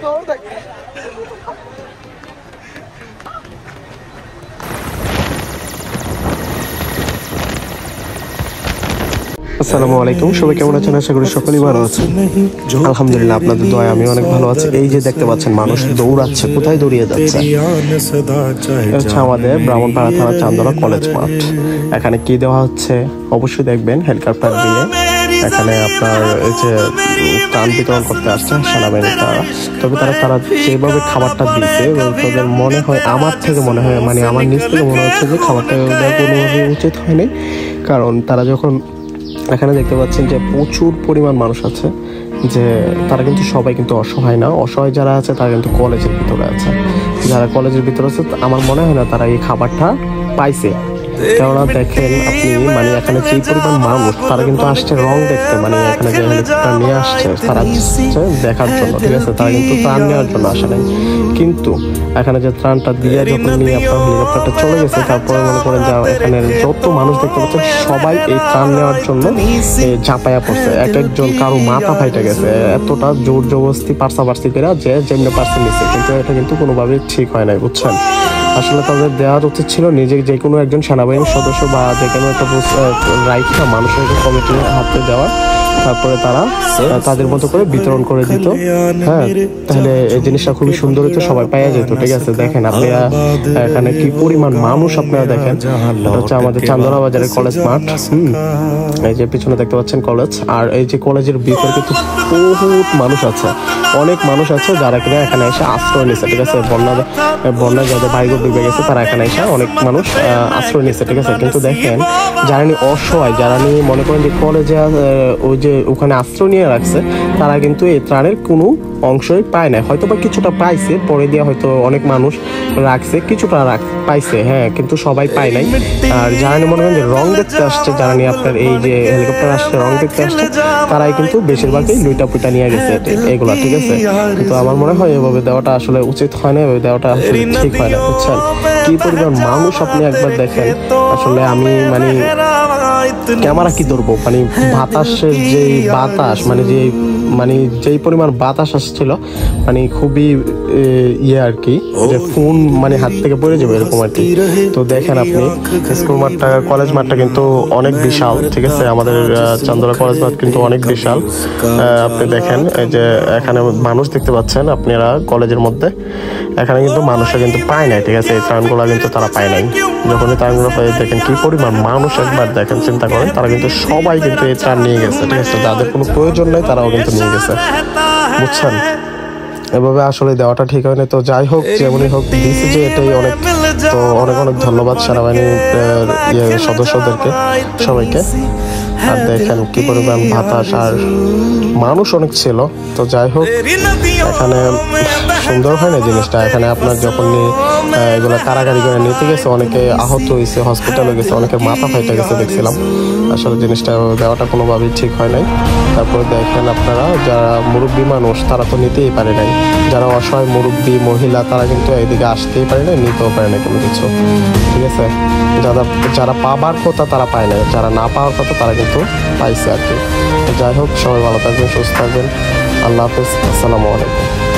আসসালামু আলাইকুম, সবাই কেমন আছেন? আশা করি সকলেই ভালো আছেন। আলহামদুলিল্লাহ, আপনাদের দয়ায় আমি অনেক ভালো আছি। এই যে দেখতে পাচ্ছেন মানুষ দৌড়াচ্ছে, কোথায় দৌড়িয়ে যাচ্ছে? হচ্ছে আমাদের ব্রাহ্মণপাড়া থানা চান্দনা কলেজ মাঠ। এখানে কি দেওয়া হচ্ছে অবশ্যই দেখবেন, হেলিকপ্টার দিয়ে এখানে আপনার এই যে ত্রাণ বিতরণ করতে আসছে সেনাবাহিনী তারা। তবে তারা যেভাবে খাবারটা দিচ্ছে, তাদের মনে হয়, আমার থেকে মনে হয়, মানে আমার নিজ থেকে মনে হচ্ছে যে খাবারটা কোনোভাবে উচিত হয়নি। কারণ তারা যখন এখানে দেখতে পাচ্ছেন যে প্রচুর পরিমাণ মানুষ আছে, যে তারা কিন্তু সবাই কিন্তু অসহায় না। অসহায় যারা আছে তারা কিন্তু কলেজের ভিতরে আছে। যারা কলেজের ভিতরে আছে আমার মনে হয় না তারা এই খাবারটা পাইছে। কেননা দেখেন আপনি, মানে এখানে যে পরিমাণ মানুষ, তারা কিন্তু আসছে রং দেখতে, মানে এখানে যে হেলিকপ্টার নিয়ে আসছে তারা দেখার জন্য, ঠিক আছে? তারা কিন্তু ত্রাণ নেওয়ার জন্য আসে নাই। কিন্তু এখানে যে ত্রাণটা দিয়ে যখন নিয়ে আপনার হেলিকপ্টারটা চলে গেছে, তারপরে মনে করেন যে এখানে যত মানুষ দেখতে পাচ্ছেন সবাই এই ত্রাণ নেওয়ার জন্য ঝাঁপাইয়া পড়ছে। এক একজন কারো মাথা ফাইটে গেছে, এতটা জোর জবরদস্তি পার্সি করে যে যেমনি পার্সি নিচ্ছে। কিন্তু এটা কিন্তু কোনোভাবেই ঠিক হয় নাই, বুঝছেন? আসলে তাদের দেওয়ার উচিত ছিল নিজে যে কোনো একজন সেনাবাহিনীর সদস্য বা যে কোনো একটা রাইটটা মানুষের কমিটির হাতে দেওয়া, তারপরে তারা তাদের মতো করে বিতরণ করে দিত। হ্যাঁ, তাহলে এই জিনিসটা খুবই সুন্দর হতো, সবাই পাওয়া যেত, ঠিক আছে? দেখেন আপনারা এখানে কি পরিমাণ মানুষ, আপনারা দেখেন। এটা হচ্ছে আমাদের চান্দনা বাজারের কলেজ মাঠ। এই যে পিছনে দেখতে পাচ্ছেন কলেজ, আর এই যে কলেজের ভিতরে কিন্তু বহুত মানুষ আছে, অনেক মানুষ আছে যারা কিনা এখানে এসে আশ্রয় নিচ্ছে, ঠিক আছে? বন্যা যাদের বাড়িঘর ডুবে গেছে তারা এখানে এসে অনেক মানুষ আশ্রয় নিচ্ছে, ঠিক আছে? কিন্তু দেখেন যারা নিয়ে অসহায়, যারা নিয়ে মনে করেন যে কলেজে ওই যে ওখানে আশ্রয় নিয়ে রাখছে, তারা কিন্তু এই ত্রাণের কোনো অংশই পায় না। হয়তো বা কিছুটা পাইছে, পরে দিয়ে হয়তো অনেক মানুষ রাখছে, কিছুটা পাইছে, হ্যাঁ, কিন্তু সবাই পায় নাই। আর যারা নিয়ে মনে করেন যে রং দেখতে আসছে, যারা নিয়ে আপনার এই যে হেলিকপ্টার আসছে রং দেখতে আসছে, তারাই কিন্তু বেশিরভাগই লুইটা পুইটা নিয়ে গেছে এগুলা, ঠিক আছে? কিন্তু আমার মনে হয় এভাবে দেওয়াটা আসলে উচিত হয় না, এভাবে দেওয়াটা আসলে ঠিক হয় না, বুঝছেন? কি পরিমাণ মানুষ আপনি একবার দেখেন। আসলে আমি মানে ক্যামেরা কি ধরবো, মানে বাতাসের যে বাতাস, মানে যেই পরিমাণ বাতাস আসছিল, মানে খুবই আর কি, যে ফোন মানে হাত থেকে পড়ে যাবে এরকম আর কি। তো দেখেন আপনি স্কুল মাঠটা, কলেজ মাঠটা কিন্তু অনেক বিশাল, ঠিক আছে? আমাদের চান্দনা কলেজ মাঠ কিন্তু অনেক বিশাল। আপনি দেখেন এই যে এখানে মানুষ দেখতে পাচ্ছেন আপনারা কলেজের মধ্যে, এখানে কিন্তু মানুষরা কিন্তু পায় নাই, ঠিক আছে? এই ত্রাণগুলো কিন্তু তারা পায় নাই। যখন এই ত্রাণগুলো পায় দেখেন কি পরিমাণ মানুষ, একবার দেখেন, চিন্তা করেন। তারা কিন্তু সবাই কিন্তু এই ত্রাণ নিয়ে গেছে, ঠিক আছে? যাদের কোনো প্রয়োজন নাই তারাও কিন্তু নিয়ে গেছে, বুঝছেন? এভাবে আসলে দেওয়াটা ঠিক হয় না। তো যাই হোক, যেমনই হোক দিয়েছে যে এটাই অনেক। তো অনেক অনেক ধন্যবাদ সেনাবাহিনীর সদস্যদেরকে, সবাইকে। আর দেখেন কি পরিমাণ বাতাস, আর মানুষ অনেক ছিল। তো যাই হোক, এখানে সুন্দর হয় না জিনিসটা। এখানে আপনার যখন এগুলো কারাগারি করে নিতে গেছে, অনেকে আহত হয়েছে, হসপিটালে গেছে, অনেকে মাথা ফাইটে গেছে দেখছিলাম। আসলে জিনিসটা দেওয়াটা কোনোভাবেই ঠিক হয় নাই। তারপরে দেখেন আপনারা যারা মুরব্বী মানুষ, তারা তো নিতেই পারে নাই। যারা অসহায় মুরব্বী মহিলা, তারা কিন্তু এদিকে আসতেই পারে না, নিতেও পারে না কোনো কিছু, ঠিক আছে? যারা পাবার কথা তারা পায় না, যারা না পাওয়ার কথা তারা কিন্তু পাইছে আর কি। যাই হোক, সবাই ভালো থাকবেন, সুস্থ থাকবেন। আল্লাহ হাফেজ, আসসালামু আলাইকুম।